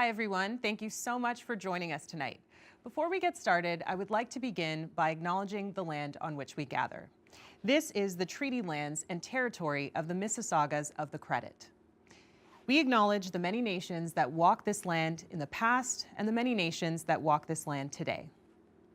Hi, everyone. Thank you so much for joining us tonight. Before we get started, I would like to begin by acknowledging the land on which we gather. This is the treaty lands and territory of the Mississaugas of the Credit. We acknowledge the many nations that walk this land in the past and the many nations that walk this land today.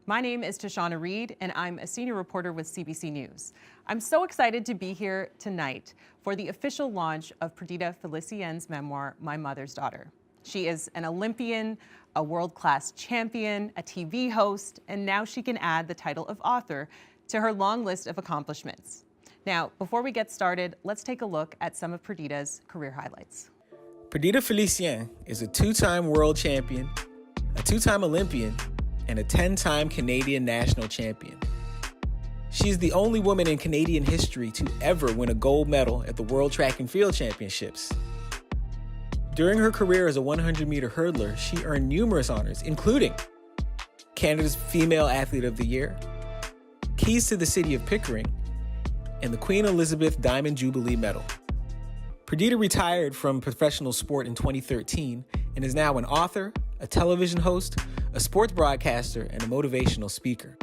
My name is Tashana Reed, and I'm a senior reporter with CBC News. I'm so excited to be here tonight for the official launch of Perdita Felicien's memoir, My Mother's Daughter. She is an Olympian, a world-class champion, a TV host, and now she can add the title of author to her long list of accomplishments. Now, before we get started, let's take a look at some of Perdita's career highlights. Perdita Felicien is a two-time world champion, a two-time Olympian, and a 10-time Canadian national champion. She is the only woman in Canadian history to ever win a gold medal at the World Track and Field Championships. During her career as a 100-meter hurdler, she earned numerous honors, including Canada's Female Athlete of the Year, Keys to the City of Pickering, and the Queen Elizabeth Diamond Jubilee Medal. Perdita retired from professional sport in 2013 and is now an author, a television host, a sports broadcaster, and a motivational speaker.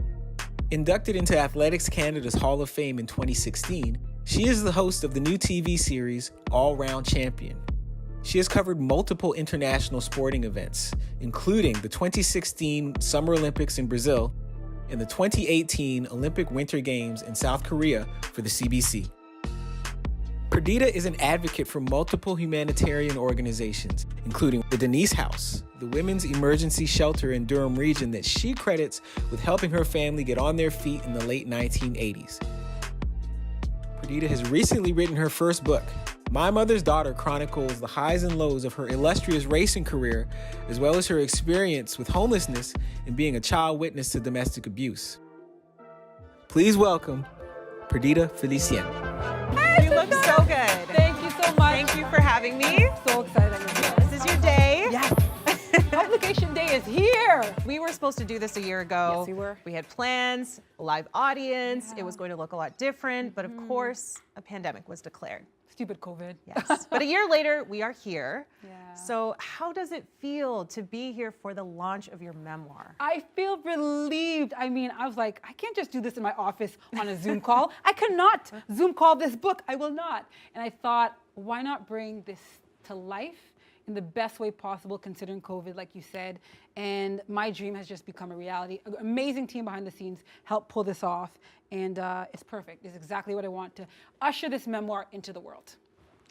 Inducted into Athletics Canada's Hall of Fame in 2016, she is the host of the new TV series All Round Champion. She has covered multiple international sporting events, including the 2016 Summer Olympics in Brazil and the 2018 Olympic Winter Games in South Korea for the CBC. Perdita is an advocate for multiple humanitarian organizations, including the Denise House, the women's emergency shelter in Durham region that she credits with helping her family get on their feet in the late 1980s. Perdita has recently written her first book. My Mother's Daughter chronicles the highs and lows of her illustrious racing career, as well as her experience with homelessness and being a child witness to domestic abuse. Please welcome Perdita Felicien. You look so good. Thank you so much. Thank you for having me. So excited that you're here. This is your day. Yes. Publication day is here. We were supposed to do this a year ago. Yes, we were. We had plans, a live audience. It was going to look a lot different, but of course, a pandemic was declared. Stupid COVID. Yes. But a year later, we are here. Yeah. So how does it feel to be here for the launch of your memoir? I feel relieved. I mean, I was like, I can't just do this in my office on a Zoom call. I cannot Zoom call this book. I will not. And I thought, why not bring this to life in the best way possible, considering COVID, like you said. And my dream has just become a reality. An amazing team behind the scenes helped pull this off. And it's perfect. It's exactly what I want to usher this memoir into the world.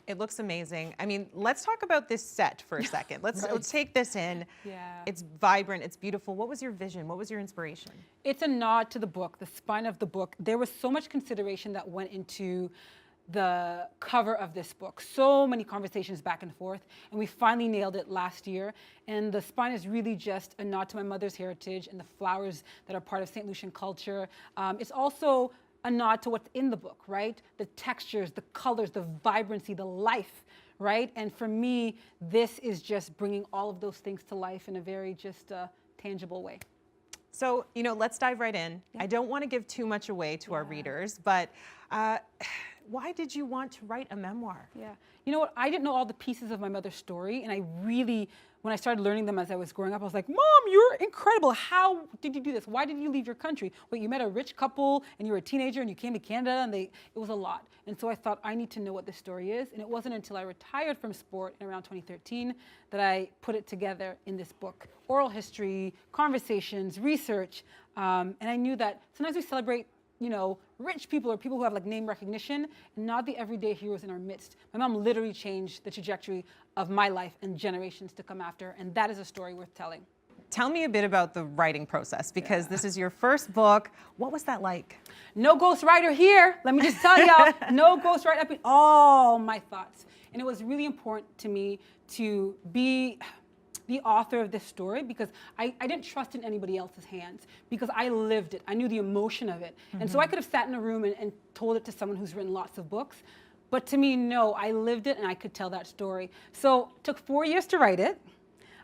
It looks amazing. I mean, let's talk about this set for a second. Let's take this in. Yeah. It's vibrant, it's beautiful. What was your vision? What was your inspiration? It's a nod to the book, the spine of the book. There was so much consideration that went into the cover of this book. So many conversations back and forth, and we finally nailed it last year. And the spine is really just a nod to my mother's heritage and the flowers that are part of St. Lucian culture. It's also a nod to what's in the book, right? The textures, the colors, the vibrancy, the life, right? And for me, this is just bringing all of those things to life in a very just tangible way. So, let's dive right in. Yeah. I don't want to give too much away to our readers, but why did you want to write a memoir? Yeah. You know what? I didn't know all the pieces of my mother's story, and I really, when I started learning them as I was growing up, I was like, Mom, you're incredible. How did you do this? Why did you leave your country? Wait, you met a rich couple, and you were a teenager, and you came to Canada, and it was a lot. And so I thought, I need to know what this story is. And it wasn't until I retired from sport in around 2013 that I put it together in this book. Oral history, conversations, research. And I knew that sometimes we celebrate rich people or people who have like name recognition and not the everyday heroes in our midst. My mom literally changed the trajectory of my life and generations to come after, and that is a story worth telling. Tell me a bit about the writing process, because this is your first book. What was that like? No ghostwriter here. Let me just tell y'all, no ghostwriter up in all my thoughts. And it was really important to me to be the author of this story because I didn't trust in anybody else's hands because I lived it. I knew the emotion of it. Mm-hmm. And so I could have sat in a room and told it to someone who's written lots of books. But to me, no, I lived it and I could tell that story. So it took 4 years to write it.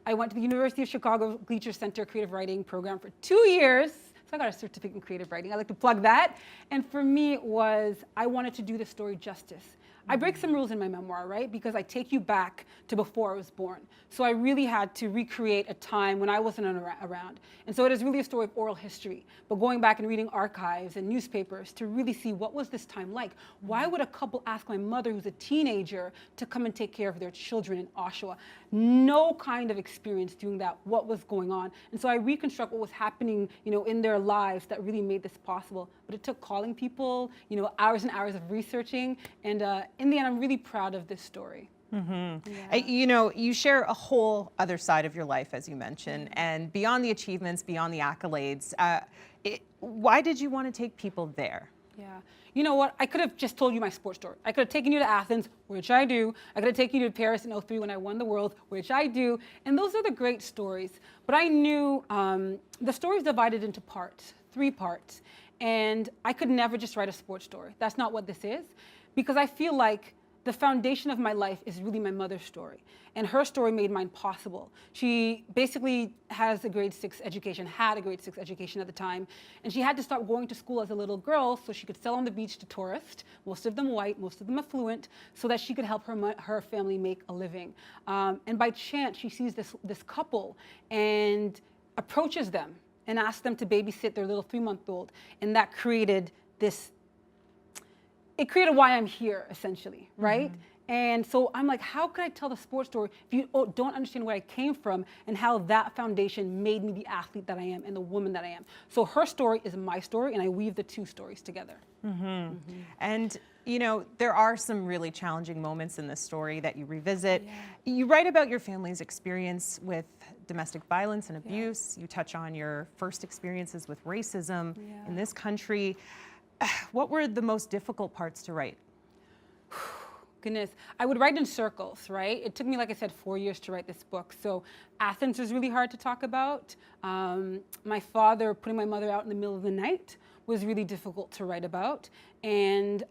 I went to the University of Chicago Gleacher Center Creative Writing program for 2 years. So I got a certificate in creative writing. I like to plug that. And for me, it was, I wanted to do the story justice. I break some rules in my memoir, right? Because I take you back to before I was born. So I really had to recreate a time when I wasn't around. And so it is really a story of oral history, but going back and reading archives and newspapers to really see what was this time like. Why would a couple ask my mother, who's a teenager, to come and take care of their children in Oshawa? No kind of experience doing that, what was going on. And so I reconstruct what was happening, in their lives that really made this possible. But it took calling people, hours and hours of researching. And in the end, I'm really proud of this story. Mm-hmm. Yeah. You share a whole other side of your life, as you mentioned, and beyond the achievements, beyond the accolades. Why did you want to take people there? Yeah. You know what? I could have just told you my sports story. I could have taken you to Athens, which I do. I could have taken you to Paris in 2003 when I won the world, which I do. And those are the great stories. But I knew the story is divided into parts, 3 parts. And I could never just write a sports story. That's not what this is. Because I feel like the foundation of my life is really my mother's story. And her story made mine possible. She basically has a grade 6 education, had a grade 6 education at the time. And she had to stop going to school as a little girl so she could sell on the beach to tourists, most of them white, most of them affluent, so that she could help her family make a living. And by chance, she sees this couple and approaches them and asks them to babysit their little 3-month-old. And that created it created why I'm here, essentially, right? Mm-hmm. And so I'm like, how could I tell the sports story if you don't understand where I came from and how that foundation made me the athlete that I am and the woman that I am? So her story is my story, and I weave the 2 stories together. Mm-hmm. Mm-hmm. And You know, there are some really challenging moments in this story that you revisit. You write about your family's experience with domestic violence and abuse. You touch on your first experiences with racism in this country. What were the most difficult parts to write? Goodness, I would write in circles, right? It took me, like I said, 4 years to write this book. So Athens was really hard to talk about. My father putting my mother out in the middle of the night was really difficult to write about. And,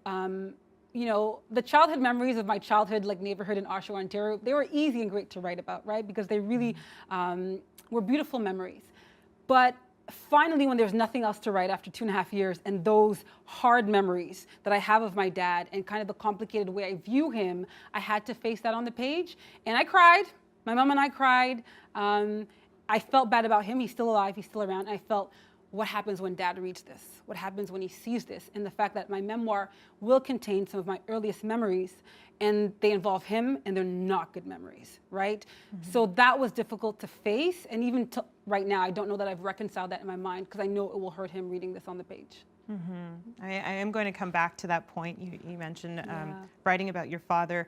you know, the childhood memories of my childhood, like neighborhood in Oshawa, Ontario, they were easy and great to write about, right? Because they really were beautiful memories. But finally, when there's nothing else to write after 2.5 years, and those hard memories that I have of my dad and kind of the complicated way I view him, I had to face that on the page. And I cried. My mom and I cried. I felt bad about him. He's still alive. He's still around. I felt, what happens when dad reads this? What happens when he sees this? And the fact that my memoir will contain some of my earliest memories, and they involve him, and they're not good memories, right? So that was difficult to face, and even right now, I don't know that I've reconciled that in my mind, because I know it will hurt him reading this on the page. I am going to come back to that point. You mentioned writing about your father.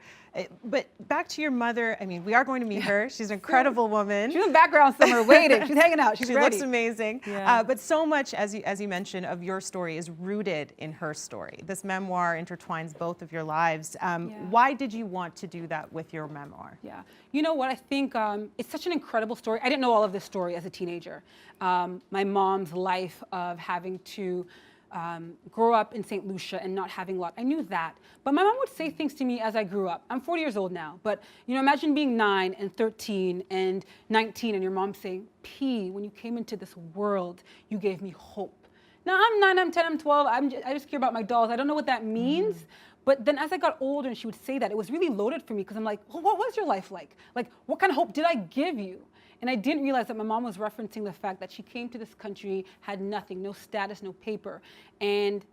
But back to your mother, I mean, we are going to meet her. She's an incredible woman. She's in the background somewhere waiting. She's hanging out. She's She ready. looks amazing. But so much, as you mentioned, of your story is rooted in her story. This memoir intertwines both of your lives. Why did you want to do that with your memoir? Yeah. You know what? I think it's such an incredible story. I didn't know all of this story as a teenager. My mom's life of having to grow up in St. Lucia and not having a lot. I knew that. But my mom would say things to me as I grew up. I'm 40 years old now, but you know, imagine being 9 and 13 and 19 and your mom saying, P, when you came into this world, you gave me hope. Now I'm 9, I'm 10, I'm 12, I just care about my dolls. I don't know what that means. But then as I got older and she would say that, it was really loaded for me because I'm like, well, what was your life like? Like, what kind of hope did I give you? And I didn't realize that my mom was referencing the fact that she came to this country, had nothing, no status, no paper. And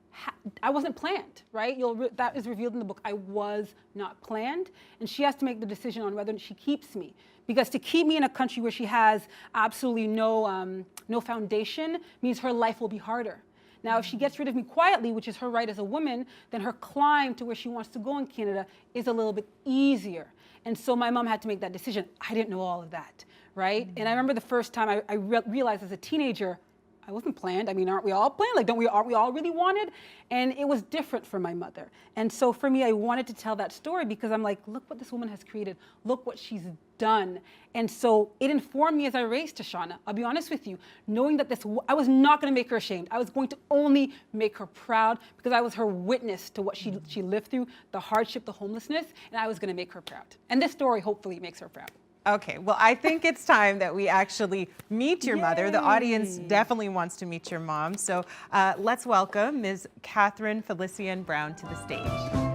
I wasn't planned, right? That is revealed in the book. I was not planned. And she has to make the decision on whether she keeps me. Because to keep me in a country where she has absolutely no foundation means her life will be harder. Now, if she gets rid of me quietly, which is her right as a woman, then her climb to where she wants to go in Canada is a little bit easier. And so my mom had to make that decision. I didn't know all of that, right? And I remember the first time I realized as a teenager, I wasn't planned. I mean, aren't we all planned? Like, aren't we all really wanted? And it was different for my mother. And so for me, I wanted to tell that story because I'm like, look what this woman has created. Look what she's done. And so it informed me as I raised Tashana. I'll be honest with you, knowing that I was not going to make her ashamed. I was going to only make her proud because I was her witness to what she lived through, the hardship, the homelessness, and I was going to make her proud. And this story hopefully makes her proud. Okay, well, I think it's time that we actually meet your mother. The audience definitely wants to meet your mom. So let's welcome Ms. Catherine Felician Brown to the stage.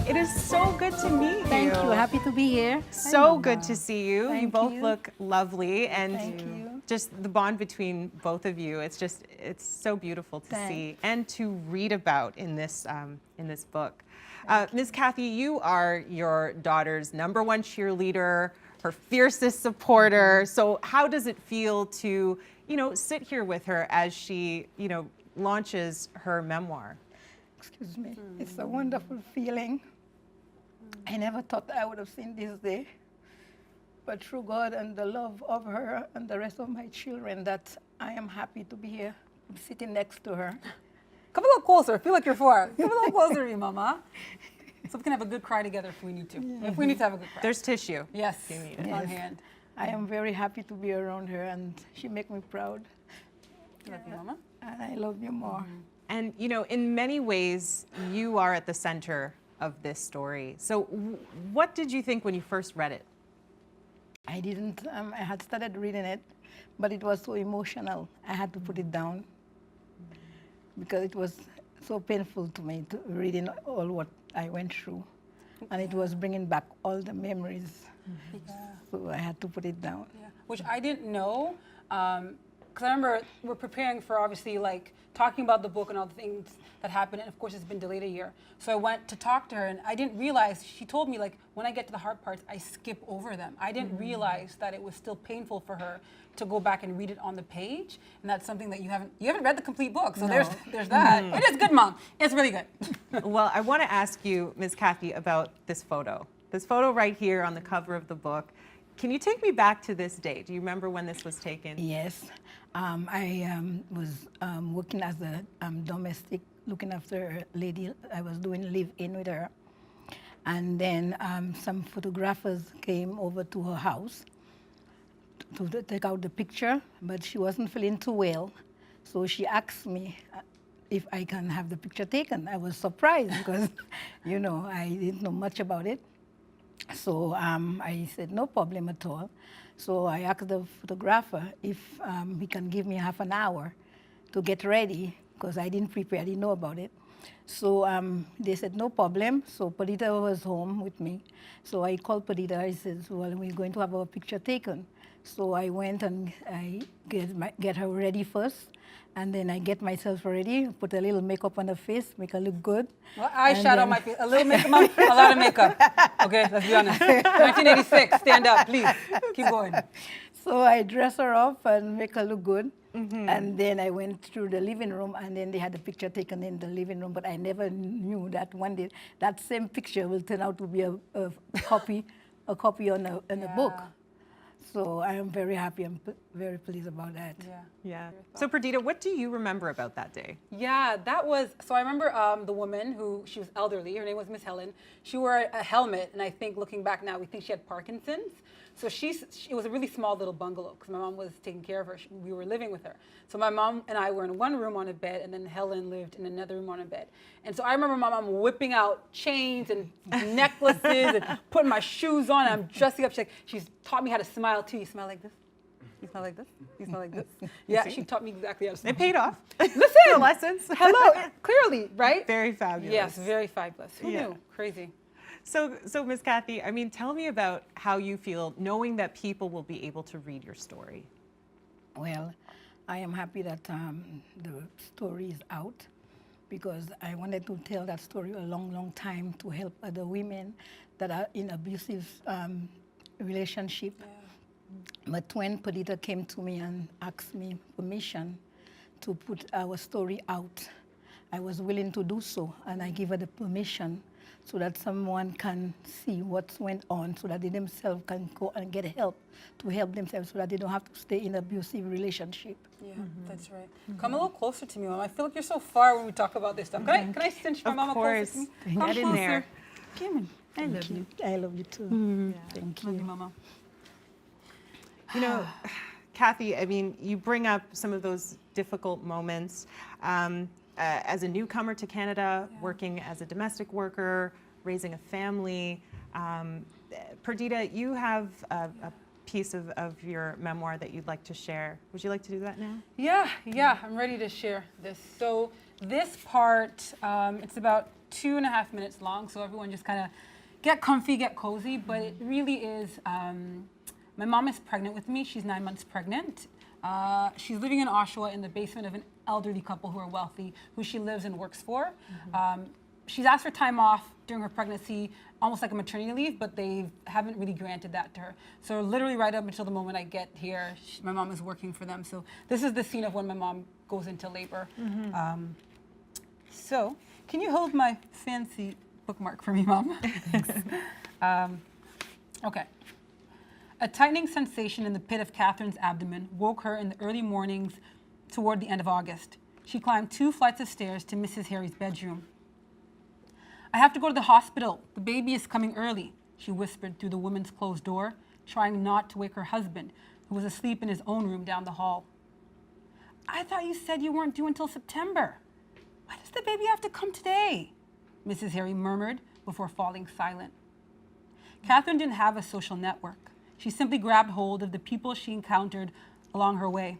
It is so good to meet you. Thank you. Happy to be here. So good to see you. You Thank both you. look lovely, and Thank you. just the bond between both of you. It's so beautiful to see and to read about in this book. Ms. Kathy, you are your daughter's #1 cheerleader, her fiercest supporter. So how does it feel to, sit here with her as she, launches her memoir? Excuse me. It's a wonderful feeling. I never thought I would have seen this day. But through God and the love of her and the rest of my children, that I am happy to be here. I'm sitting next to her. Come a little closer. Feel like you're 4. Come a little closer to me, Mama. So we can have a good cry together if we need to. Yeah. If we need to have a good cry. There's tissue. Yes, You need it. on hand. I am very happy to be around her, and she makes me proud. Love you, Mama. And I love you more. And, in many ways, you are at the center of this story. So what did you think when you first read it? I didn't, I had started reading it, but it was so emotional. I had to put it down because it was so painful to me to reading all what I went through. And it was bringing back all the memories. So I had to put it down. Yeah. Which I didn't know. because I remember we're preparing for obviously like talking about the book and all the things that happened, and of course it's been delayed a year. So I went to talk to her, and I didn't realize, she told me like, when I get to the hard parts, I skip over them. I didn't realize that it was still painful for her to go back and read it on the page, and that's something that you haven't read the complete book, so there's that. It is good, Mom. It's really good. Well, I want to ask you, Ms. Kathy, about this photo. This photo right here on the cover of the book. Can you take me back to this day? Do you remember when this was taken? Yes. I was working as a domestic, looking after a lady. I was doing live-in with her. And then some photographers came over to her house to take out the picture, but she wasn't feeling too well. So she asked me if I can have the picture taken. I was surprised because, you know, I didn't know much about it. So I said, no problem at all. So I asked the photographer if he can give me half an hour to get ready, because I didn't prepare, I didn't know about it. So they said, no problem. So Perdita was home with me. So I called Perdita, I said, well, we're going to have our picture taken. So I went and I get her ready first. And then I get myself ready, put a little makeup on her face, make her look good. Well, eyeshadow on my face, a little makeup, Mom, a lot of makeup. Okay, let's be honest. 1986, stand up, please. Keep going. So I dress her up and make her look good. And then I went through the living room, and then they had the picture taken in the living room. But I never knew that one day that same picture will turn out to be a copy on a book. So I am very happy. I'm very pleased about that. Yeah. So Perdita, what do you remember about that day? Yeah, that was, so I remember the woman she was elderly, her name was Miss Helen. She wore a helmet, and I think looking back now, we think she had Parkinson's. So it was a really small little bungalow because my mom was taking care of her. We were living with her. So my mom and I were in one room on a bed, and then Helen lived in another room on a bed. And so I remember my mom whipping out chains and necklaces and putting my shoes on, and I'm dressing up. She's taught me how to smile too. You smile like this. You smell like this. You smell like this. Yeah, she taught me exactly how to smile. It paid off. Listen, The lessons. Hello, clearly, right? Very fabulous. Yes, very fabulous. Who Yeah. knew? Crazy. So Ms. Kathy, I mean, tell me about how you feel knowing that people will be able to read your story. Well, I am happy that the story is out, because I wanted to tell that story a long, long time to help other women that are in abusive relationship. But when Perdita came to me and asked me permission to put our story out, I was willing to do so, and I gave her the permission so that someone can see what went on, so that they themselves can go and get help to help themselves, so that they don't have to stay in an abusive relationship. Yeah, that's right. Come a little closer to me, Mom. I feel like you're so far when we talk about this stuff. Can I cinch my mama closer to me? Come Get in there. Come in. I love you. I love you too. Thank you. Love you, Mama. You know, Kathy, I mean, you bring up some of those difficult moments. As a newcomer to Canada, working as a domestic worker, raising a family. Perdita, you have a piece of your memoir that you'd like to share. Would you like to do that now? Yeah, I'm ready to share this. So this part, it's about 2.5 minutes long, so everyone just kind of get comfy, get cozy, but it really is, my mom is pregnant with me. She's 9 months pregnant. She's living in Oshawa in the basement of an elderly couple who are wealthy, who she lives and works for. She's asked for time off during her pregnancy, almost like a maternity leave, but they haven't really granted that to her. So literally right up until the moment I get here, my mom is working for them. So this is the scene of when my mom goes into labor. So can you hold my fancy bookmark for me, Mom? Okay. A tightening sensation in the pit of Catherine's abdomen woke her in the early mornings toward the end of August. She climbed 2 flights of stairs to Mrs. Harry's bedroom. I have to go to the hospital. The baby is coming early, she whispered through the woman's closed door, trying not to wake her husband, who was asleep in his own room down the hall. I thought you said you weren't due until September. Why does the baby have to come today? Mrs. Harry murmured before falling silent. Catherine didn't have a social network. She simply grabbed hold of the people she encountered along her way.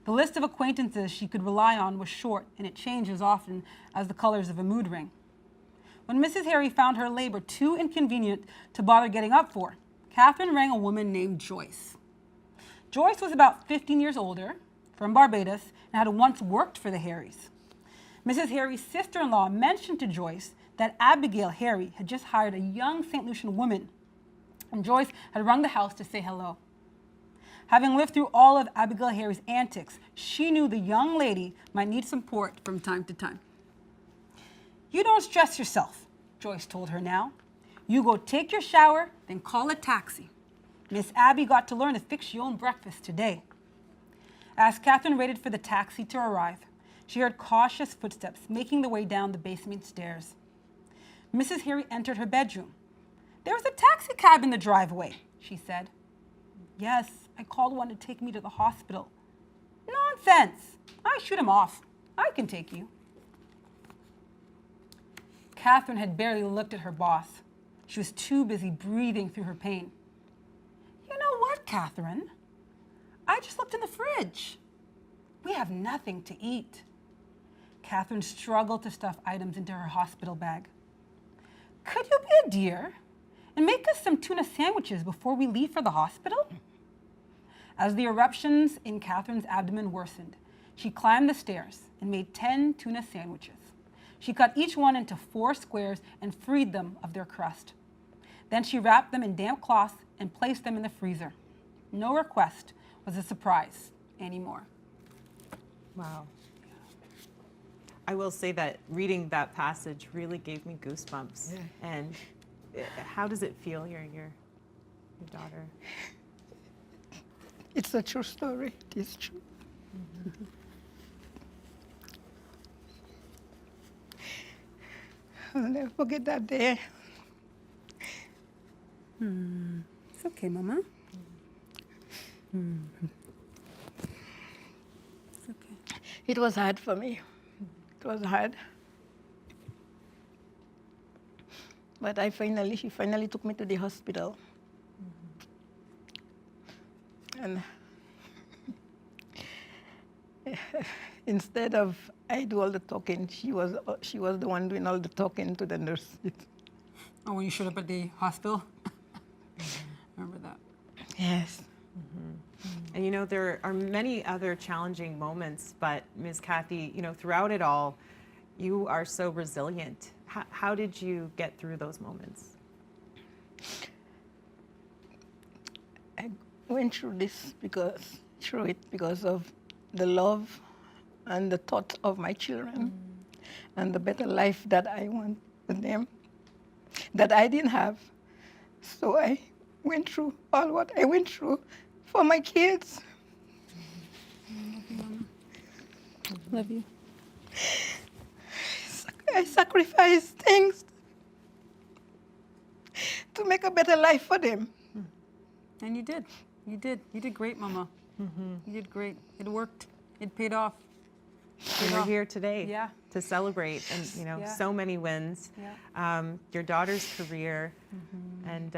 The list of acquaintances she could rely on was short, and it changed as often as the colors of a mood ring. When Mrs. Harry found her labor too inconvenient to bother getting up for, Catherine rang a woman named Joyce. Joyce was about 15 years older, from Barbados and had once worked for the Harrys. Mrs. Harry's sister-in-law mentioned to Joyce that Abigail Harry had just hired a young St. Lucian woman, and Joyce had rung the house to say hello. Having lived through all of Abigail Harry's antics, she knew the young lady might need support from time to time. "You don't stress yourself," Joyce told her now. "You go take your shower, then call a taxi. Miss Abby got to learn to fix your own breakfast today." As Catherine waited for the taxi to arrive, she heard cautious footsteps making the way down the basement stairs. Mrs. Harry entered her bedroom. "There was a taxi cab in the driveway," she said. "Yes, I called one to take me to the hospital." "Nonsense! I shoot him off. I can take you." Catherine had barely looked at her boss. She was too busy breathing through her pain. "You know what, Catherine? I just looked in the fridge. We have nothing to eat." Catherine struggled to stuff items into her hospital bag. "Could you be a dear and make us some tuna sandwiches before we leave for the hospital?" As the eruptions in Catherine's abdomen worsened, she climbed the stairs and made 10 tuna sandwiches. She cut each one into 4 squares and freed them of their crust. Then she wrapped them in damp cloths and placed them in the freezer. No request was a surprise anymore. Wow. I will say that reading that passage really gave me goosebumps. Yeah. And how does it feel, your daughter? It's a true story. It is true. I'll never forget that day. It's okay, Mama. It's okay. It was hard for me. It was hard. But she finally took me to the hospital. And instead of I do all the talking, she was the one doing all the talking to the nurses. Oh, when you showed up at the hospital? Remember that? Yes. And you know, there are many other challenging moments, but Ms. Kathy, you know, throughout it all, you are so resilient. How did you get through those moments? I went through it because of the love and the thought of my children and the better life that I want for them that I didn't have. So I went through all what I went through for my kids. Love you. I sacrificed things to make a better life for them. And you did. You did. You did great, Mama. You did great. It worked. It paid off. And we're here today Yeah. to celebrate, and you know, Yeah. so many wins. Yeah. Your daughter's career, and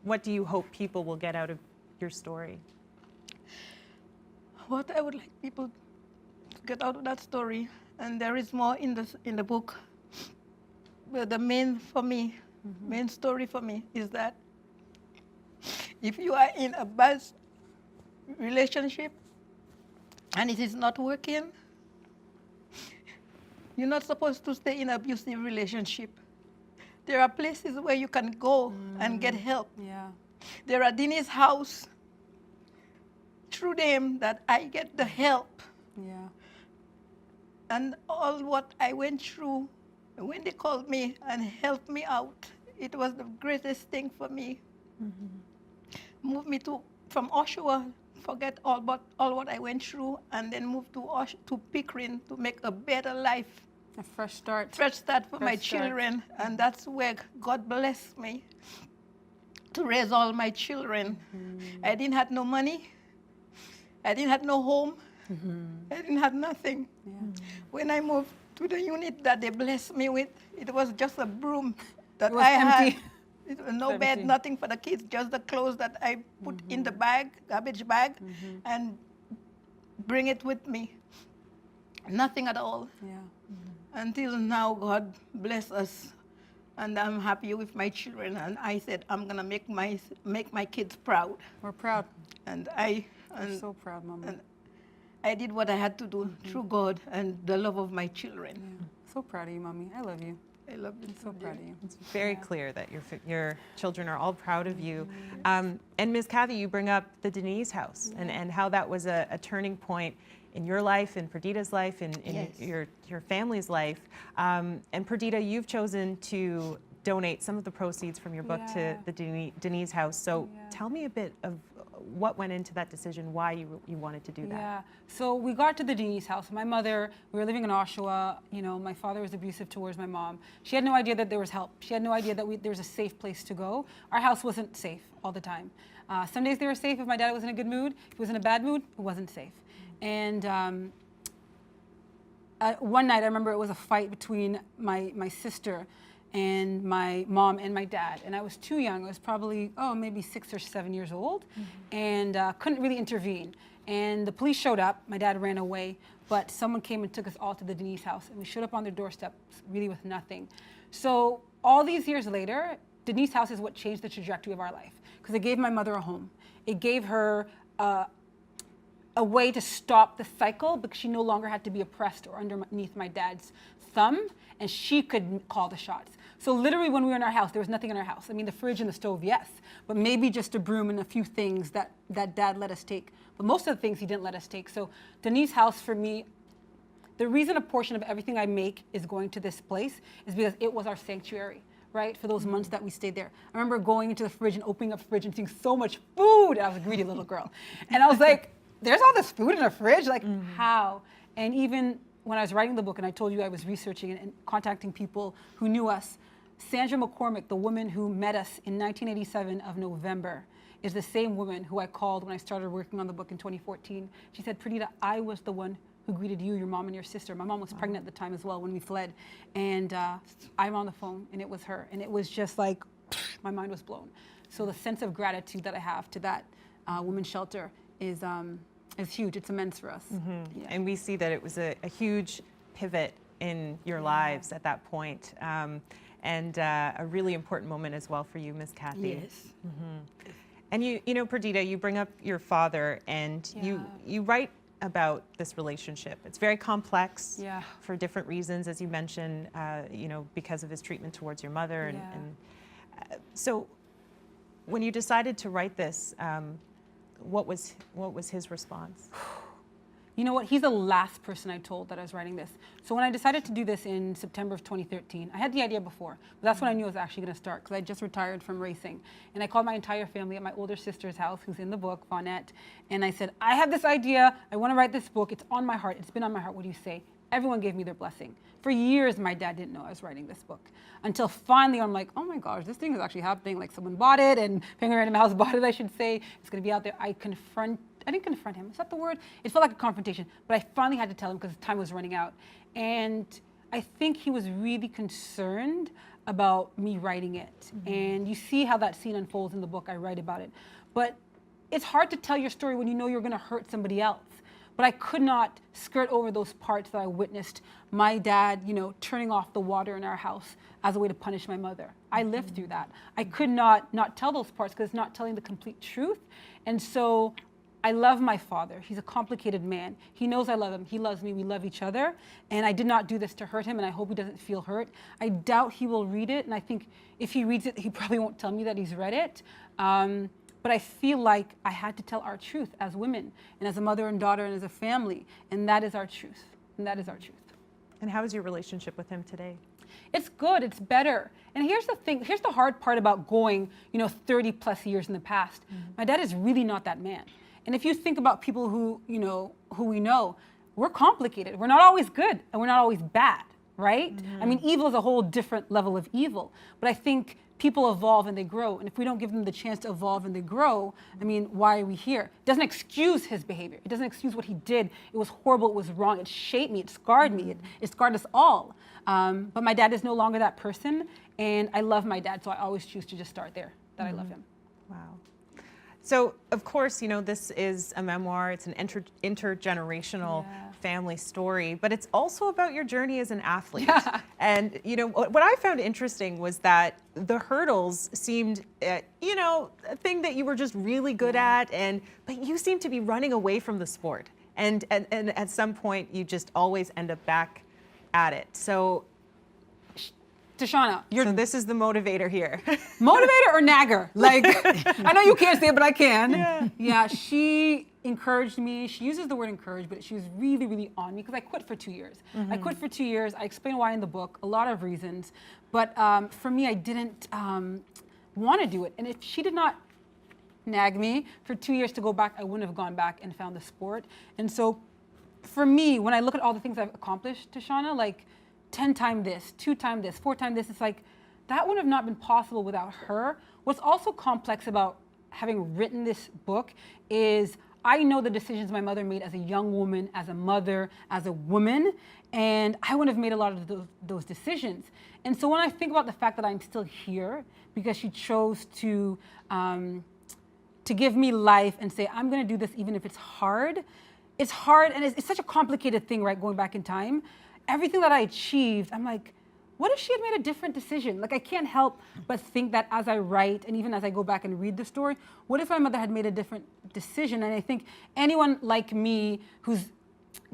what do you hope people will get out of your story? What I would like people to get out of that story, and there is more in the book, but the main story for me is that if you are in a bad relationship and it is not working, you're not supposed to stay in an abusive relationship. There are places where you can go and get help. Yeah. There are Denise House. Through them that I get the help. Yeah. And all what I went through, when they called me and helped me out, it was the greatest thing for me. Moved me from Oshawa, forget all what I went through, and then moved to Pickering to make a better life. A fresh start. Fresh start for my Fresh start. children. And that's where God blessed me to raise all my children. I didn't have no money. I didn't have no home. I didn't have nothing. Yeah. When I moved to the unit that they blessed me with, it was just a broom that It was I empty. had. It was no bed, empty. nothing for the kids, just the clothes that I put in the garbage bag, and bring it with me. Nothing at all. Yeah. Until now, God bless us, and I'm happy with my children. And I said, I'm gonna make my kids proud. We're proud. And We're so proud, Mama. and I did what I had to do through God and the love of my children. Yeah. So proud of you, Mommy. I love you. I love you. So proud of you. It's very clear that your children are all proud of you. And Ms. Kathy, you bring up the Denise house and how that was a turning point in your life, in Perdita's life, in Yes. your family's life. And Perdita, you've chosen to donate some of the proceeds from your book to the Denise house. So tell me a bit of what went into that decision, why you wanted to do that. Yeah. So we got to the Denise house. My mother, we were living in Oshawa. You know, my father was abusive towards my mom. She had no idea that there was help. She had no idea that there was a safe place to go. Our house wasn't safe all the time. Some days they were safe if my dad was in a good mood. If he was in a bad mood, it wasn't safe. And one night, I remember it was a fight between my sister and my mom and my dad. And I was too young. I was probably, maybe 6 or 7 years old, and couldn't really intervene. And the police showed up. My dad ran away, but someone came and took us all to the Denise house. And we showed up on their doorstep really with nothing. So all these years later, Denise house is what changed the trajectory of our life, because it gave my mother a home. It gave her a way to stop the cycle, because she no longer had to be oppressed or underneath my dad's thumb, and she could call the shots. So literally when we were in our house, there was nothing in our house. I mean, the fridge and the stove, yes, but maybe just a broom and a few things that dad let us take. But most of the things he didn't let us take. So Denise house for me, the reason a portion of everything I make is going to this place is because it was our sanctuary, right? For those months that we stayed there. I remember going into the fridge and opening up the fridge and seeing so much food. I was a greedy little girl. And I was like, there's all this food in the fridge, like how? And even when I was writing the book, and I told you I was researching and contacting people who knew us, Sandra McCormick, the woman who met us in 1987 of November, is the same woman who I called when I started working on the book in 2014. She said, Perdita, I was the one who greeted you, your mom, and your sister. My mom was pregnant at the time as well when we fled. And I'm on the phone, and it was her. And it was just like, my mind was blown. So the sense of gratitude that I have to that women's shelter is huge. It's immense for us. Yeah. And we see that it was a huge pivot in your lives at that point. And a really important moment as well for you, Ms. Kathy. Yes. And you know, Perdita, you bring up your father, and you write about this relationship. It's very complex for different reasons, as you mentioned, you know, because of his treatment towards your mother. And so when you decided to write this, what was his response? You know what? He's the last person I told that I was writing this. So when I decided to do this in September of 2013, I had the idea before, but that's when I knew I was actually going to start, because I just retired from racing. And I called my entire family at my older sister's house, who's in the book, Fawnette, and I said, I have this idea. I want to write this book. It's on my heart. It's been on my heart. What do you say? Everyone gave me their blessing. For years, my dad didn't know I was writing this book, until finally I'm like, oh my gosh, this thing is actually happening. Like, someone bought it, and Penguin Random House bought it, I should say. It's going to be out there. I didn't confront him. Is that the word? It felt like a confrontation, but I finally had to tell him because time was running out. And I think he was really concerned about me writing it. And you see how that scene unfolds in the book. I write about it. But it's hard to tell your story when you know you're going to hurt somebody else. But I could not skirt over those parts that I witnessed my dad, you know, turning off the water in our house as a way to punish my mother. I lived through that. I could not tell those parts because it's not telling the complete truth. And so I love my father. He's a complicated man. He knows I love him. He loves me. We love each other. And I did not do this to hurt him, and I hope he doesn't feel hurt. I doubt he will read it, and I think if he reads it, he probably won't tell me that he's read it. But I feel like I had to tell our truth as women, and as a mother and daughter, and as a family, and that is our truth. And that is our truth. And how is your relationship with him today? It's good, it's better. And here's the thing, here's the hard part about going, 30 plus years in the past. My dad is really not that man. And if you think about people who we know, we're complicated. We're not always good, and we're not always bad, right? I mean, evil is a whole different level of evil. But I think people evolve and they grow. And if we don't give them the chance to evolve and they grow, I mean, why are we here? It doesn't excuse his behavior. It doesn't excuse what he did. It was horrible. It was wrong. It shaped me. It scarred me. It scarred us all. But my dad is no longer that person. And I love my dad, so I always choose to just start there, that I love him. Wow. So, of course, this is a memoir. It's an intergenerational family story, but it's also about your journey as an athlete. Yeah. And, what I found interesting was that the hurdles seemed, a thing that you were just really good at, but you seemed to be running away from the sport. and at some point you just always end up back at it. So Tashana, so this is the motivator here. motivator or nagger? Like, I know you can't say it, but I can. Yeah, she encouraged me. She uses the word encourage, but she was really, really on me because I quit for 2 years. I quit for 2 years. I explain why in the book, a lot of reasons. But for me, I didn't want to do it. And if she did not nag me for 2 years to go back, I wouldn't have gone back and found the sport. And so for me, when I look at all the things I've accomplished, Tashana, like 10 times this, 2 times this, 4 times this, it's like, that would have not been possible without her. What's also complex about having written this book is I know the decisions my mother made as a young woman, as a mother, as a woman, and I wouldn't have made a lot of those decisions. And so when I think about the fact that I'm still here because she chose to give me life and say, I'm gonna do this even if it's hard and it's such a complicated thing, right, going back in time. Everything that I achieved, I'm like, what if she had made a different decision? Like, I can't help but think that as I write and even as I go back and read the story, what if my mother had made a different decision? And I think anyone like me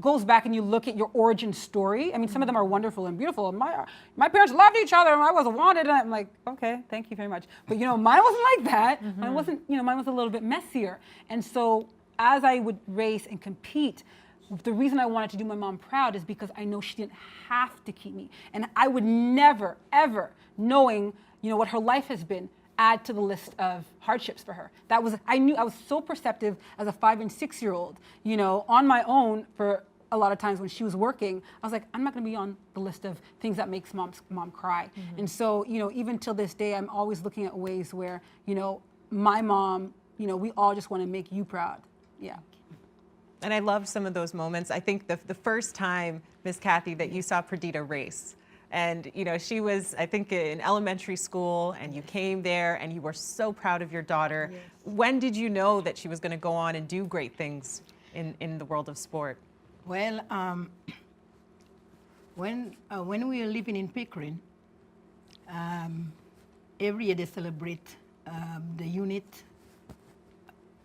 goes back and you look at your origin story. I mean, some of them are wonderful and beautiful. My parents loved each other and I wasn't wanted. And I'm like, okay, thank you very much. But mine wasn't like that. Mine wasn't, mine was a little bit messier. And so as I would race and compete, the reason I wanted to do my mom proud is because I know she didn't have to keep me. And I would never, ever, knowing, what her life has been, add to the list of hardships for her. I knew I was so perceptive as a 5 and 6 year old, on my own for a lot of times when she was working. I was like, I'm not gonna be on the list of things that makes mom cry. And so, even till this day, I'm always looking at ways where, my mom, we all just wanna make you proud. Yeah. And I love some of those moments. I think the first time, Miss Kathy, that you saw Perdita race, and she was, I think, in elementary school, and you came there, and you were so proud of your daughter. Yes. When did you know that she was going to go on and do great things in the world of sport? Well, when we were living in Pickering, every year they celebrate the unit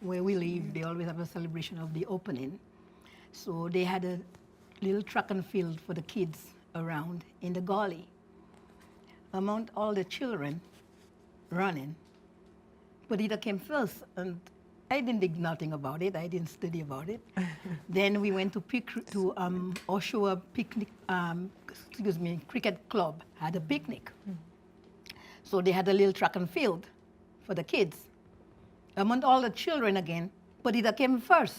where we live. They always have a celebration of the opening. So they had a little track and field for the kids around in the gully. Among all the children running, Perdita came first, and I didn't think nothing about it. I didn't study about it. Then we went to Oshawa picnic, cricket club had a picnic. So they had a little track and field for the kids. Among all the children again, Perdita came first.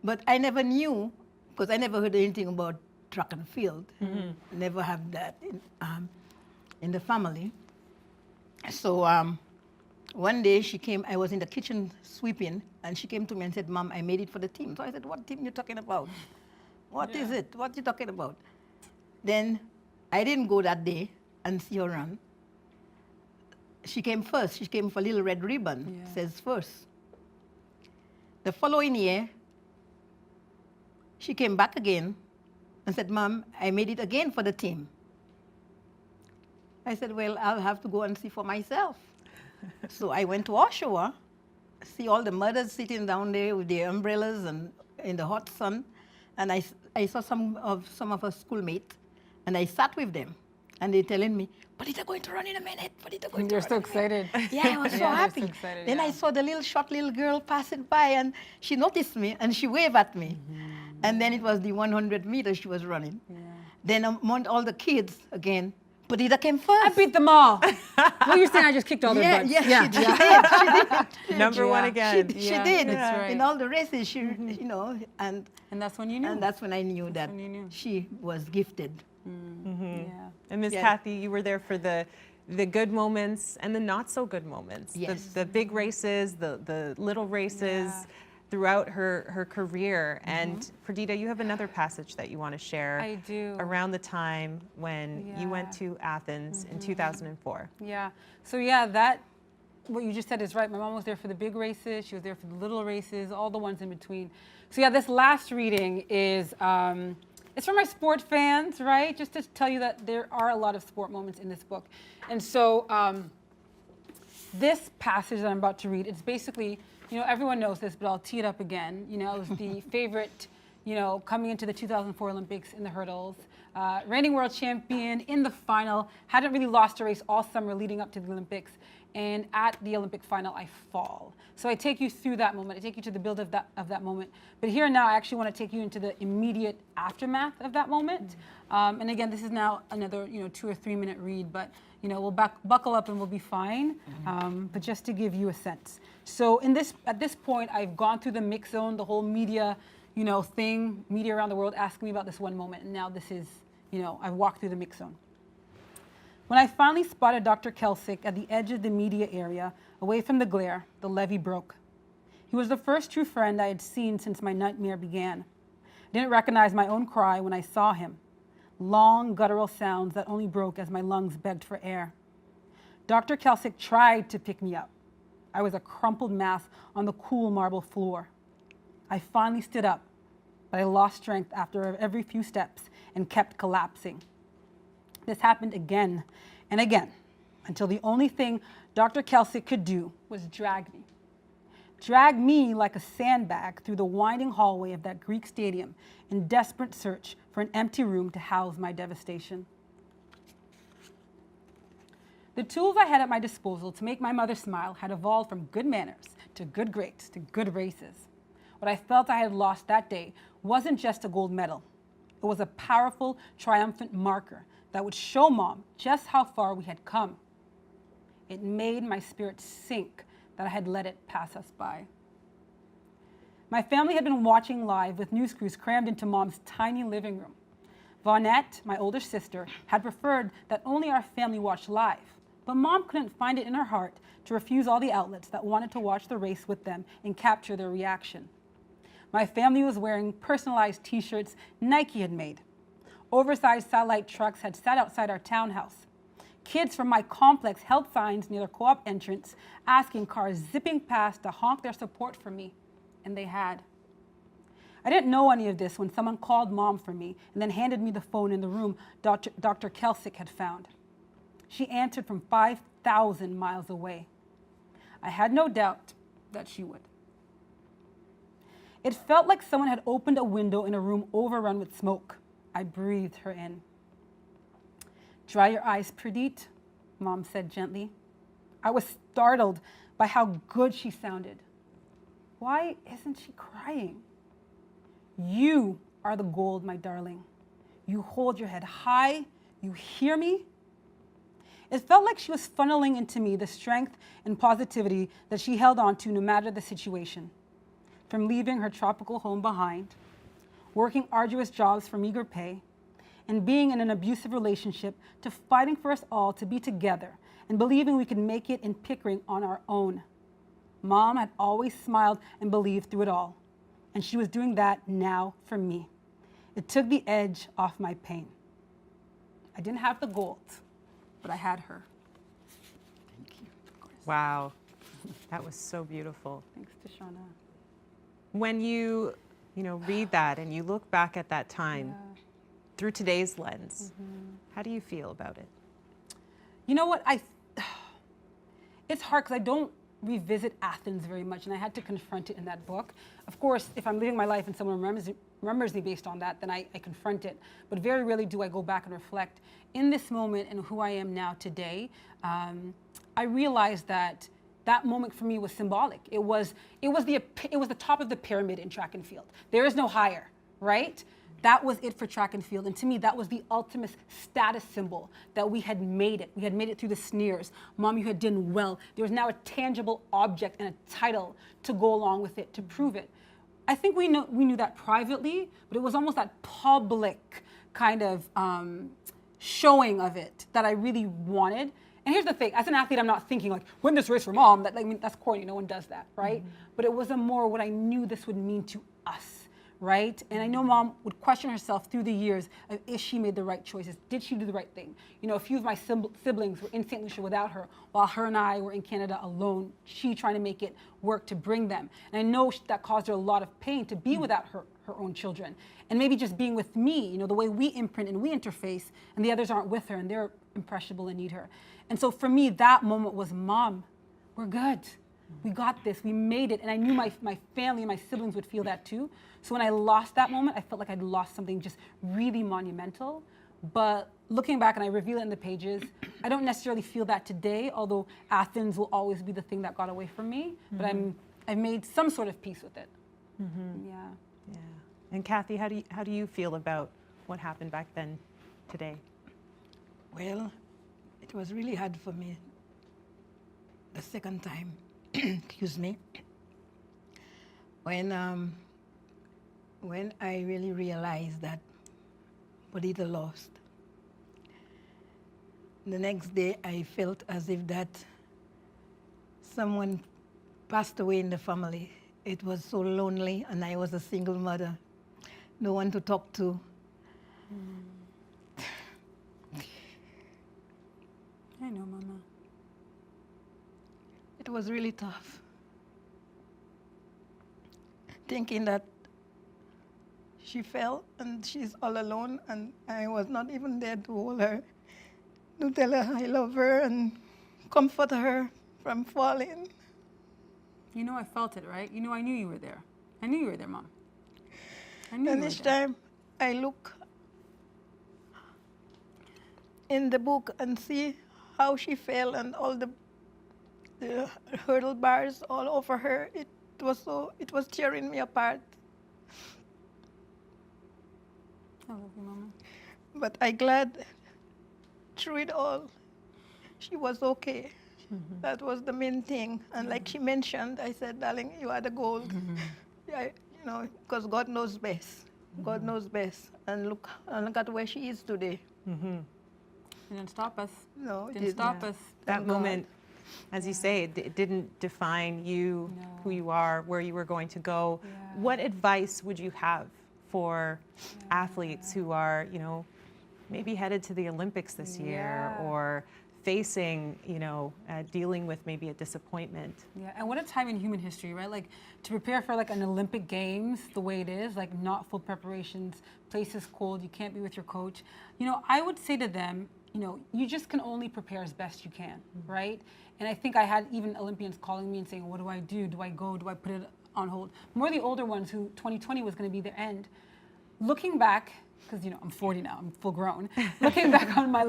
But I never knew, because I never heard anything about track and field. Never have that in the family. So one day she came, I was in the kitchen sweeping, and she came to me and said, Mom, I made it for the team. So I said, what team you talking about? What is it? What you talking about? Then I didn't go that day and see her run. She came first. She came for a little red ribbon, says first. The following year, she came back again and said, Mom, I made it again for the team. I said, well, I'll have to go and see for myself. So I went to Oshawa, see all the mothers sitting down there with their umbrellas and in the hot sun. And I saw some of her schoolmates, and I sat with them. And they're telling me, Perdita going to run in a minute. Perdita going to run. You're so excited. Yeah, I was so happy. So excited, Then I saw the short little girl passing by, and she noticed me, and she waved at me. And then it was the 100 meters she was running. Then among all the kids, again, Perdita came first. I beat them all. Well, you're saying I just kicked all their butts. She did. Number one again. She did. That's right. In all the races, she, and that's when you knew. And that's when I knew that when you knew. she was gifted. Yeah. And Ms. Kathy, you were there for the good moments and the not so good moments. Yes. The big races, the little races throughout her career. And Perdita, you have another passage that you want to share. I do. Around the time when you went to Athens in 2004. Yeah. So what you just said is right. My mom was there for the big races. She was there for the little races, all the ones in between. So this last reading is, it's for my sport fans, right? Just to tell you that there are a lot of sport moments in this book. And so this passage that I'm about to read, it's basically You know, everyone knows this, but I'll tee it up again. You know, it was the favorite, you know, coming into the 2004 Olympics in the hurdles. Reigning world champion in the final, hadn't really lost a race all summer leading up to the Olympics. And at the Olympic final, I fall. So I take you through that moment. I take you to the build of that moment. But here and now, I actually want to take you into the immediate aftermath of that moment. And again, this is now another 2 or 3 minute read, but we'll buckle up and we'll be fine. But just to give you a sense. So at this point, I've gone through the mix zone, the whole media, thing, media around the world asking me about this one moment. And now this is, I've walked through the mix zone. When I finally spotted Dr. Kelsick at the edge of the media area, away from the glare, the levee broke. He was the first true friend I had seen since my nightmare began. I didn't recognize my own cry when I saw him. Long, guttural sounds that only broke as my lungs begged for air. Dr. Kelsick tried to pick me up. I was a crumpled mass on the cool marble floor. I finally stood up, but I lost strength after every few steps and kept collapsing. This happened again and again until the only thing Dr. Kelsick could do was drag me. Drag me like a sandbag through the winding hallway of that Greek stadium in desperate search for an empty room to house my devastation. The tools I had at my disposal to make my mother smile had evolved from good manners to good grades to good races. What I felt I had lost that day wasn't just a gold medal. It was a powerful, triumphant marker that would show Mom just how far we had come. It made my spirit sink that I had let it pass us by. My family had been watching live with news crews crammed into Mom's tiny living room. Vonette, my older sister, had preferred that only our family watch live, but Mom couldn't find it in her heart to refuse all the outlets that wanted to watch the race with them and capture their reaction. My family was wearing personalized t-shirts Nike had made. Oversized satellite trucks had sat outside our townhouse. Kids from my complex held signs near the co-op entrance asking cars zipping past to honk their support for me, and they had. I didn't know any of this when someone called Mom for me and then handed me the phone in the room Dr. Kelsick had found. She answered from 5,000 miles away. I had no doubt that she would. It felt like someone had opened a window in a room overrun with smoke. I breathed her in. "Dry your eyes, Pradeet," Mom said gently. I was startled by how good she sounded. Why isn't she crying? "You are the gold, my darling. You hold your head high. You hear me?" It felt like she was funneling into me the strength and positivity that she held on to no matter the situation. From leaving her tropical home behind, working arduous jobs for meager pay, and being in an abusive relationship, to fighting for us all to be together and believing we could make it in Pickering on our own. Mom had always smiled and believed through it all, and she was doing that now for me. It took the edge off my pain. I didn't have the gold, but I had her. Thank you. Of course. Wow, that was so beautiful. Thanks to Shauna. When you read that and you look back at that time through today's lens, how do you feel about it? You know what? It's hard because I don't revisit Athens very much, and I had to confront it in that book. Of course, if I'm living my life and someone remembers me based on that, then I confront it. But very rarely do I go back and reflect. In this moment and who I am now today, I realized that moment for me was symbolic. It was the top of the pyramid in track and field. There is no higher, right? That was it for track and field. And to me, that was the ultimate status symbol that we had made it. We had made it through the sneers. Mom, you had done well. There was now a tangible object and a title to go along with it, to prove it. I think we knew that privately, but it was almost that public kind of showing of it that I really wanted. And here's the thing, as an athlete, I'm not thinking like, win this race for Mom. That's corny, no one does that, right? But it was more what I knew this would mean to us, right? And I know Mom would question herself through the years of if she made the right choices. Did she do the right thing? A few of my siblings were in St. Lucia without her, while her and I were in Canada alone, she trying to make it work to bring them. And I know that caused her a lot of pain to be without her own children. And maybe just being with me, the way we imprint and we interface, and the others aren't with her and they're impressionable and need her. And so for me, that moment was, Mom, we're good. We got this, we made it. And I knew my family and my siblings would feel that too. So when I lost that moment, I felt like I'd lost something just really monumental. But looking back, and I reveal it in the pages, I don't necessarily feel that today, although Athens will always be the thing that got away from me. But I've made some sort of peace with it. Yeah. Yeah. And Kathy, how do you feel about what happened back then today? Well, it was really hard for me the second time, excuse me, when I really realized that Bonita lost. The next day, I felt as if that someone passed away in the family. It was so lonely, and I was a single mother, no one to talk to. I know, Mama. It was really tough. Thinking that she fell and she's all alone, and I was not even there to hold her, to tell her I love her and comfort her from falling. You know I felt it, right? You know I knew you were there. I knew you were there, Mom. I knew And you were each there. time I look in the book and see how she fell and all the hurdle bars all over her, it was tearing me apart. I love you, Mama. But I'm glad through it all, she was okay. That was the main thing. And like she mentioned, I said, darling, you are the gold. Yeah, because God knows best. God knows best. And look at where she is today. It didn't stop us. No, it Didn't didn't. stop us. That Thank God. moment, as you say, it didn't define you, who you are, where you were going to go. Yeah. What advice would you have for athletes who are, maybe headed to the Olympics this year, Yeah. or facing, dealing with maybe a disappointment? Yeah, and what a time in human history, right? Like to prepare for like an Olympic Games the way it is, like not full preparations, place is cold, you can't be with your coach. I would say to them, you just can only prepare as best you can, right? And I think I had even Olympians calling me and saying, what do I do? Do I go? Do I put it on hold? More the older ones who 2020 was going to be their end. Looking back, because I'm 40 now, I'm full grown. Looking back on my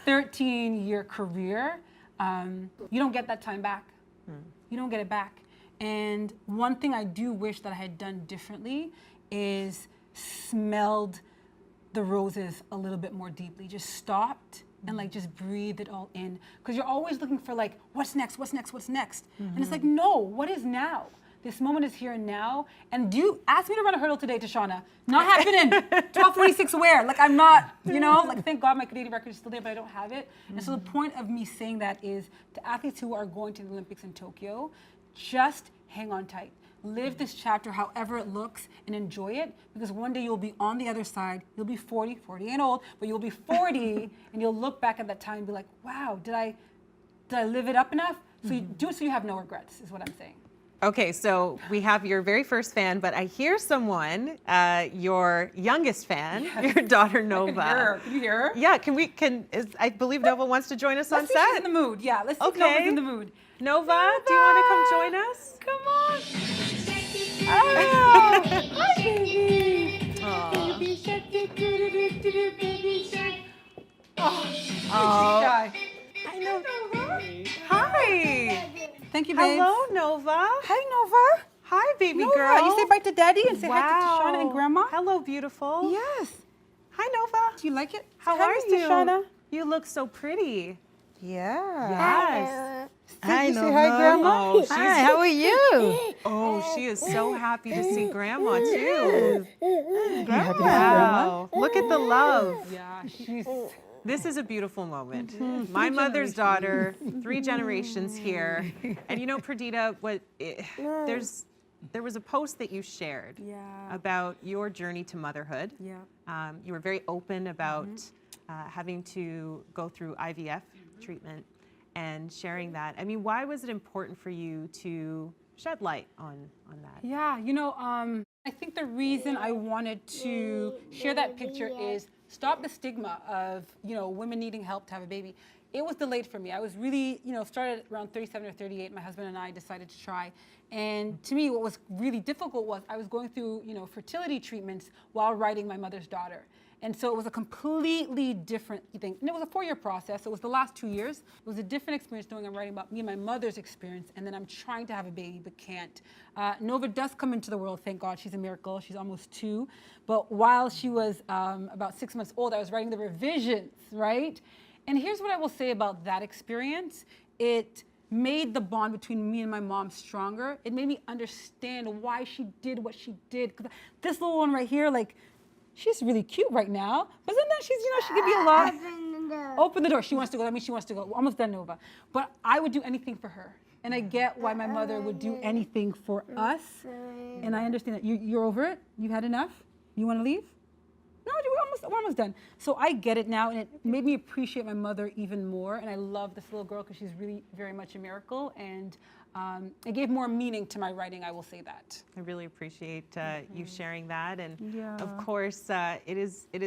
13-year career, you don't get that time back. You don't get it back. And one thing I do wish that I had done differently is smelled the roses a little bit more deeply. Just stopped and just breathe it all in. Because you're always looking for what's next, what's next, what's next? And it's no, what is now? This moment is here and now. And do you ask me to run a hurdle today, Tashana? Not happening. 12:46 where? I'm not, thank God my Canadian record is still there, but I don't have it. And so the point of me saying that is to athletes who are going to the Olympics in Tokyo, just hang on tight. Live this chapter however it looks and enjoy it, because one day you'll be on the other side. You'll be 40 ain't old, but you'll be 40 and you'll look back at that time and be like, wow, did I live it up enough? So you do it so you have no regrets, is what I'm saying. Okay, so we have your very first fan, but I hear someone, your youngest fan, your daughter Nova. Can you hear her? Yeah, I believe Nova wants to join us on Let's see if she's set. in the mood. Yeah, let's see if Nova's in the mood. Nova, do you want to come join us? Come on. Oh, hi, baby. Baby shark, baby shark. Oh, she's shy. I know. Hi. Thank you, babe. Hello, Nova. Hi, Nova. Hi, baby Nova, girl. you say bye to Daddy and say hi Wow. to Tashana and Grandma? Hello, beautiful. Yes. Hi, Nova. Do you like it? How Say hi, are Miss you? Tashana. You look so pretty. Yeah. Yes. Hi, Say Nova. hi, Grandma. Oh, Hi, how are you? Oh, she is so happy to see Grandma too. Grandma. Wow. Look at the love. Yeah, she's... This is a beautiful moment. My mother's daughter, 3 generations here. And Perdita, there was a post that you shared about your journey to motherhood. Yeah. You were very open about having to go through IVF treatment and sharing that. I mean, why was it important for you to shed light on that? Yeah, I think the reason I wanted to share that picture is stop the stigma of, women needing help to have a baby. it was delayed for me. I was really, started around 37 or 38. My husband and I decided to try. And to me, what was really difficult was I was going through, fertility treatments while writing My Mother's Daughter. And so it was a completely different thing. And it was a 4-year process. It was the last 2 years. It was a different experience knowing I'm writing about me and my mother's experience, and then I'm trying to have a baby but can't. Nova does come into the world, thank God. She's a miracle. She's almost 2. But while she was about 6 months old, I was writing the revisions, right? And here's what I will say about that experience. It made the bond between me and my mom stronger. It made me understand why she did what she did. 'Cause this little one right here, she's really cute right now, but then she's, she could be a lot. Open the door. She wants to go. That means she wants to go. We're almost done, Nova. But I would do anything for her. And I get why my mother would do anything for us. And I understand that. You're over it? You've had enough? You want to leave? No, we're almost done. So I get it now, and it made me appreciate my mother even more. And I love this little girl because she's really very much a miracle. And it gave more meaning to my writing, I will say that. I really appreciate you sharing that, and of course, it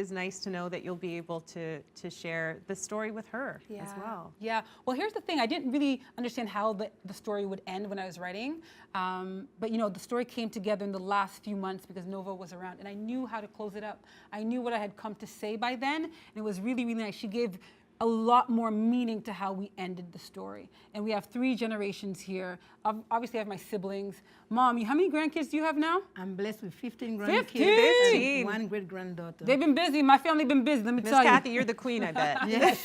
is nice to know that you'll be able to share the story with her as well. Yeah. Well, here's the thing: I didn't really understand how the story would end when I was writing, but the story came together in the last few months because Nova was around, and I knew how to close it up. I knew what I had come to say by then, and it was really, really nice. She gave a lot more meaning to how we ended the story. And we have 3 generations here. Obviously, I have my siblings. Mom, how many grandkids do you have now? I'm blessed with 15 grandkids 15? and 1 great-granddaughter. They've been busy. My family been busy, let me Miss tell you. Kathy, you're the queen, I bet. Yes,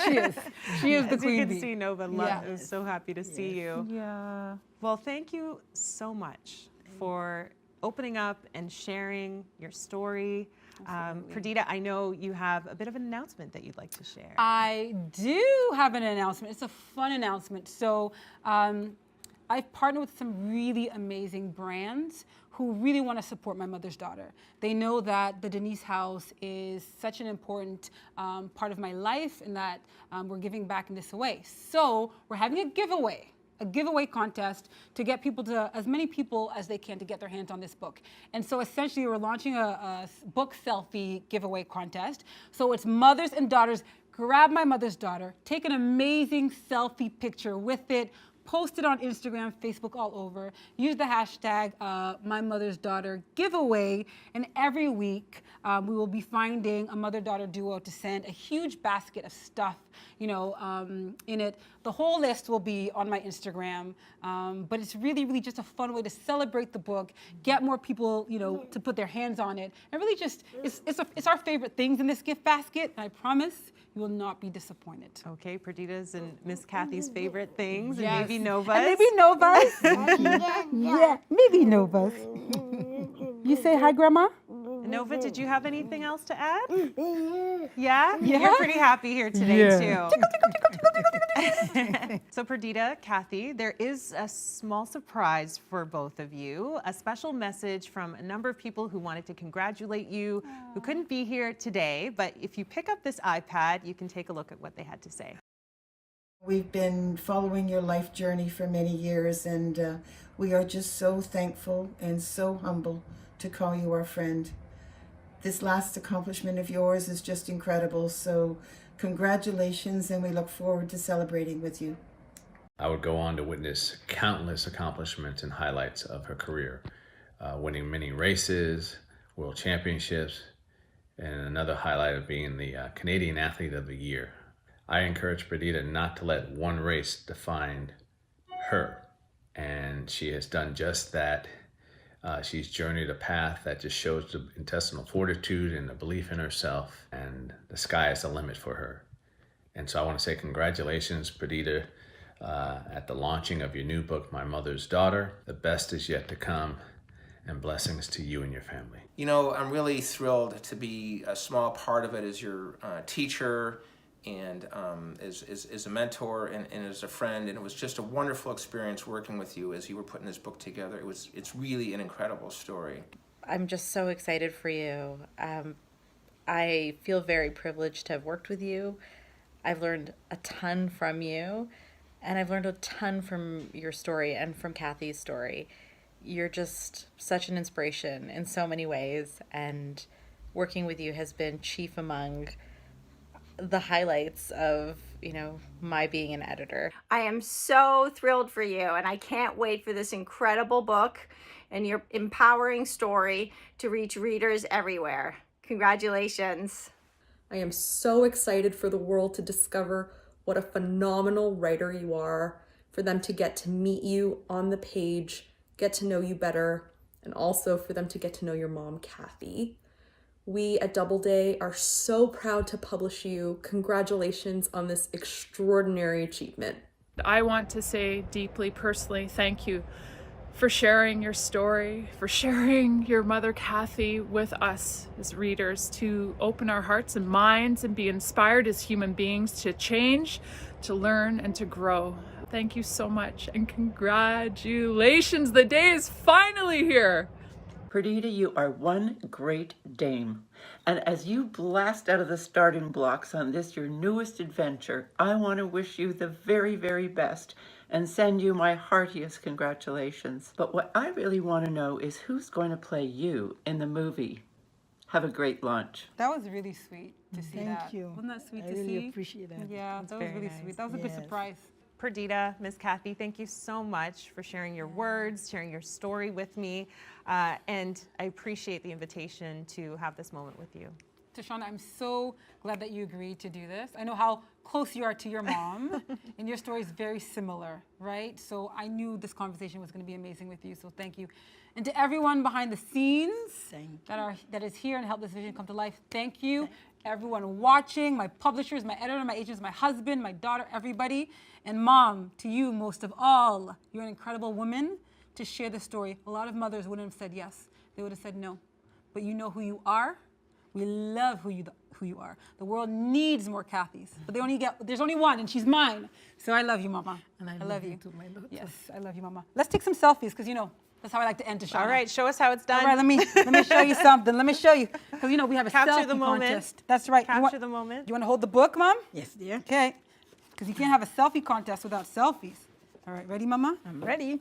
she is. She is the As queen you can bee. see, Nova, I'm so happy to see you. Yeah. Well, thank you so much for opening up and sharing your story. Perdita, I know you have a bit of an announcement that you'd like to share. I do have an announcement. It's a fun announcement. So I've partnered with some really amazing brands who really want to support My Mother's Daughter. They know that the Denise House is such an important part of my life, and that we're giving back in this way. So we're having a giveaway contest to get people as many people as they can to get their hands on this book. And so essentially we're launching a book selfie giveaway contest. So it's mothers and daughters. Grab My Mother's Daughter, take an amazing selfie picture with it, post it on Instagram, Facebook, all over. Use the hashtag My Mother's Daughter giveaway. And every week we will be finding a mother-daughter duo to send a huge basket of stuff, in it. The whole list will be on my Instagram, but it's really, really just a fun way to celebrate the book, get more people, to put their hands on it, and really just, it's our favorite things in this gift basket, and I promise you will not be disappointed. Okay, Perdita's and Miss Kathy's favorite things, Yes. and maybe Nova's. And maybe Nova's. Yeah, maybe Nova's. You say hi, Grandma? Nova, did you have anything else to add? Yeah? You're pretty happy here today, too. So Perdita, Kathy, there is a small surprise for both of you, a special message from a number of people who wanted to congratulate you, who couldn't be here today, but if you pick up this iPad, you can take a look at what they had to say. We've been following your life journey for many years, and we are just so thankful and so humble to call you our friend. This last accomplishment of yours is just incredible, so congratulations, and we look forward to celebrating with you. I would go on to witness countless accomplishments and highlights of her career, winning many races, world championships, and another highlight of being the Canadian Athlete of the Year. I encourage Perdita not to let one race define her, and she has done just that. She's journeyed a path that just shows the intestinal fortitude and the belief in herself, and the sky is the limit for her. And so I want to say congratulations, Perdita, at the launching of your new book, My Mother's Daughter. The best is yet to come, and blessings to you and your family. I'm really thrilled to be a small part of it as your teacher, and as a mentor and as a friend, and it was just a wonderful experience working with you as you were putting this book together. It's really an incredible story. I'm just so excited for you. I feel very privileged to have worked with you. I've learned a ton from you, and I've learned a ton from your story and from Kathy's story. You're just such an inspiration in so many ways, and working with you has been chief among the highlights of, my being an editor. I am so thrilled for you, and I can't wait for this incredible book and your empowering story to reach readers everywhere. Congratulations. I am so excited for the world to discover what a phenomenal writer you are, for them to get to meet you on the page, get to know you better, and also for them to get to know your mom, Kathy. We at Doubleday are so proud to publish you. Congratulations on this extraordinary achievement. I want to say deeply personally thank you for sharing your story, for sharing your mother Kathy with us as readers, to open our hearts and minds and be inspired as human beings to change, to learn, and to grow. Thank you so much, and congratulations, the day is finally here. Perdita, you are one great dame. And as you blast out of the starting blocks on this, your newest adventure, I want to wish you the very, very best and send you my heartiest congratulations. But what I really want to know is who's going to play you in the movie. Have a great launch. That was really sweet to see that. Thank you. Wasn't that sweet I to see? really appreciate that. Yeah, that was really sweet. That was a good Yes. surprise. Perdita, Ms. Kathy, thank you so much for sharing your words, sharing your story with me, and I appreciate the invitation to have this moment with you. Tashana, I'm so glad that you agreed to do this. I know how close you are to your mom, and your story is very similar, right? So I knew this conversation was going to be amazing with you, so thank you. And to everyone behind the scenes that is here and help this vision come to life, thank you. Everyone watching, my publishers, my editor, my agents, my husband, my daughter, everybody. And Mom, to you most of all, you're an incredible woman to share the story. A lot of mothers wouldn't have said yes. They would have said no. But you know who you are. We love who you are. The world needs more Kathys, but there's only one, and she's mine. So I love you, Mama. And I love you too, my daughter. Yes, I love you, Mama. Let's take some selfies, because that's how I like to end Tashana. All right, show us how it's done. All right, let me show you something. Let me show you, because we have a Capture selfie the moment. contest. That's right. Capture the moment. You want to hold the book, Mom? Yes, dear. Okay. Because you can't have a selfie contest without selfies. All right, ready, Mama? I'm ready.